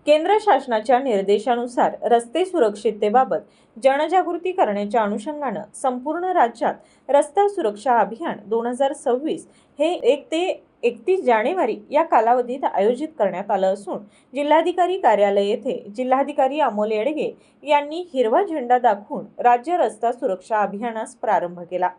केंद्र शासनाच्या निर्देशानुसार रस्ते सुरक्षिततेबाबत जनजागृती करण्याच्या अनुषंगाने संपूर्ण राज्यात रस्ता सुरक्षा अभियान 2026 हे 1 ते 31 जानेवारी या कालावधीत आयोजित करण्यात आलं असून जिल्हाधिकारी कार्यालय येथे जिल्हाधिकारी अमोल येडगे यांनी हिरवा झेंडा दाखवून राज्य रस्ता सुरक्षा अभियानास प्रारंभ केला।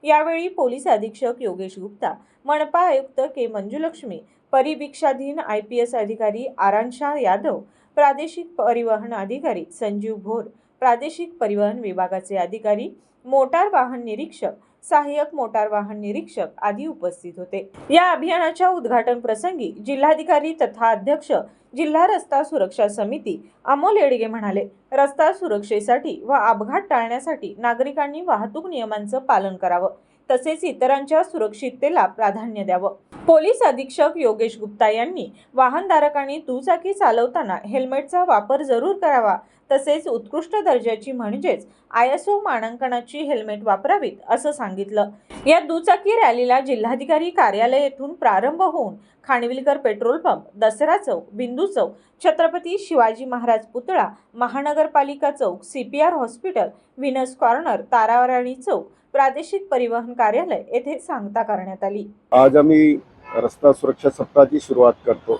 यावेळी पोलीस अधीक्षक योगेश गुप्ता, मनपा आयुक्त के मंजुलक्ष्मी, परिवीक्षाधीन IPS अधिकारी आरांशा यादव, प्रादेशिक परिवहन अधिकारी संजीव भोर, प्रादेशिक परिवहन विभागाचे अधिकारी, मोटार वाहन निरीक्षक, सहाय्यक मोटार वाहन निरीक्षक आदी उपस्थित होते। या अभियानाच्या उद्घाटन प्रसंगी जिल्हाधिकारी तथा अध्यक्ष जिल्हा रस्ता सुरक्षा समिती अमोल येडगे म्हणाले, रस्ता सुरक्षेसाठी व अपघात टाळण्यासाठी नागरिकांनी वाहतूक नियमांचं पालन करावं, तसेच इतरांच्या सुरक्षिततेला प्राधान्य द्यावं। पोलीस अधीक्षक योगेश गुप्ता यांनी वाहनधारकांनी दुचाकी चालवताना हेल्मेटचा वापर जरूर करावा, तसेच उत्कृष्ट दर्जाची म्हणजेच ISO मानांकनाची हेल्मेट वापरावीत असं सांगितलं। या दुचाकी रॅलीला जिल्हाधिकारी कार्यालय येथून प्रारंभ होऊन खानविलकर पेट्रोल पंप, दसरा चौक, बिंदू चौक, छत्रपती शिवाजी महाराज पुतळा, महानगरपालिका चौक, CPR hospital, Venus corner, Tararani Chowk, प्रादेशिक परिवहन कार्यालय येथे सांगता करण्यात आली। आज आम्ही रस्ता सुरक्षा सप्ताहाची सुरुवात करतो।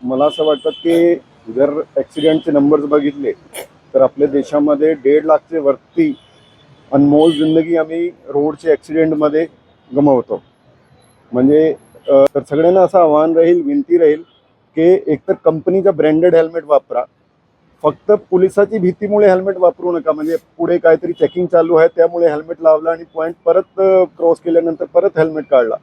मला असं वाटतं की जर ॲक्सिडेंटचे नंबर्स बघितले तर आपल्या देशामध्ये 1.5 लाखचे वरती अनमोल जिंदगी आम्ही रोडचे ॲक्सिडेंटमध्ये गमावतो। म्हणजे तर सगळ्यांना असं आव्हान राहील, विनंती राहील की एकतर कंपनीचा ब्रँडेड हेल्मेट वापरा, फक्त पोलिसाची भीतीमुळे हेल्मेट वापरू नका। म्हणजे पुढे काहीतरी चेकिंग चालू आहे त्यामुळे हेल्मेट लावला आणि पॉईंट परत क्रॉस केल्यानंतर परत हेल्मेट काढला,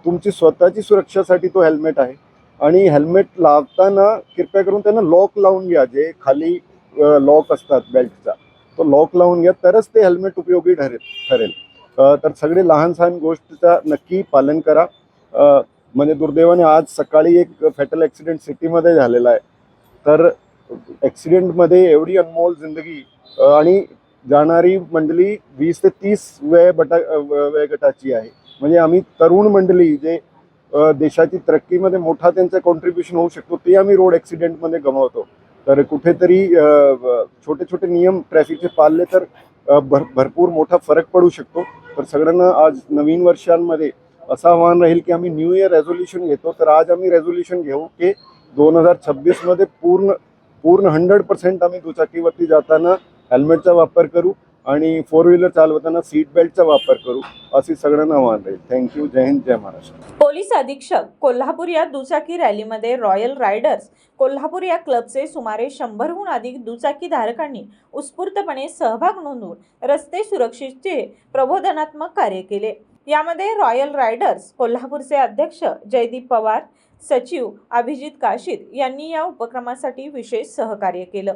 तुमची स्वतःची सुरक्षेसाठी तो हेल्मेट आहे। आणि हेल्मेट लावताना कृपया करून त्यांना लॉक लावून घ्या, जे खाली लॉक असतात बेल्टचा तो लॉक लावून घ्या, तरच ते हेल्मेट उपयोगी ठरेल। तर सगळे लहान सहान गोष्टीचा नक्की पालन करा। म्हणजे दुर्दैवाने आज सकाळी एक फॅटल ॲक्सिडेंट सिटीमध्ये झालेला आहे। तर ॲक्सिडेंटमध्ये एवढी अनमोल जिंदगी आणि जाणारी मंडळी 20 ते 30 वयोगटाची आहे। म्हणजे आम्ही तरुण मंडळी जे देशाची तरक्कीमध्ये मोठा त्यांचा कॉन्ट्रीब्युशन होऊ शकतो ते आम्ही रोड ॲक्सिडेंटमध्ये गमावतो। तर कुठेतरी छोटे छोटे नियम ट्रॅफिकचे पाळले तर भरपूर मोठा फरक पडू शकतो। तर सगळ्यांना आज नवीन वर्षांमध्ये असं आव्हान राहील की आम्ही न्यू इयर रेझोल्यूशन घेतो, तर आज आम्ही रेझोल्यूशन घेऊ की 2026 मध्ये पूर्ण 100% आम्ही दुचाकीवरती जाताना हेल्मेटचा वापर करू आणि 4 व्हीलर चालवताना सीट बेल्टचा वापर करू, अशी सगळ्यांना आव्हान राहील। थँक्यू। जय हिंद, जय महाराष्ट्र। पोलीस अधीक्षक कोल्हापूर या दुचाकी रॅलीमध्ये रॉयल रायडर्स कोल्हापूर या क्लबचे सुमारे 100हून अधिक दुचाकी धारकांनी उत्स्फूर्तपणे सहभाग नोंदवून रस्ते सुरक्षेचे प्रबोधनात्मक कार्य केले। यामध्ये रॉयल रायडर्स कोल्हापूरचे अध्यक्ष जयदीप पवार, सचिव अभिजित काशीद यांनी या उपक्रमासाठी विशेष सहकार्य केलं।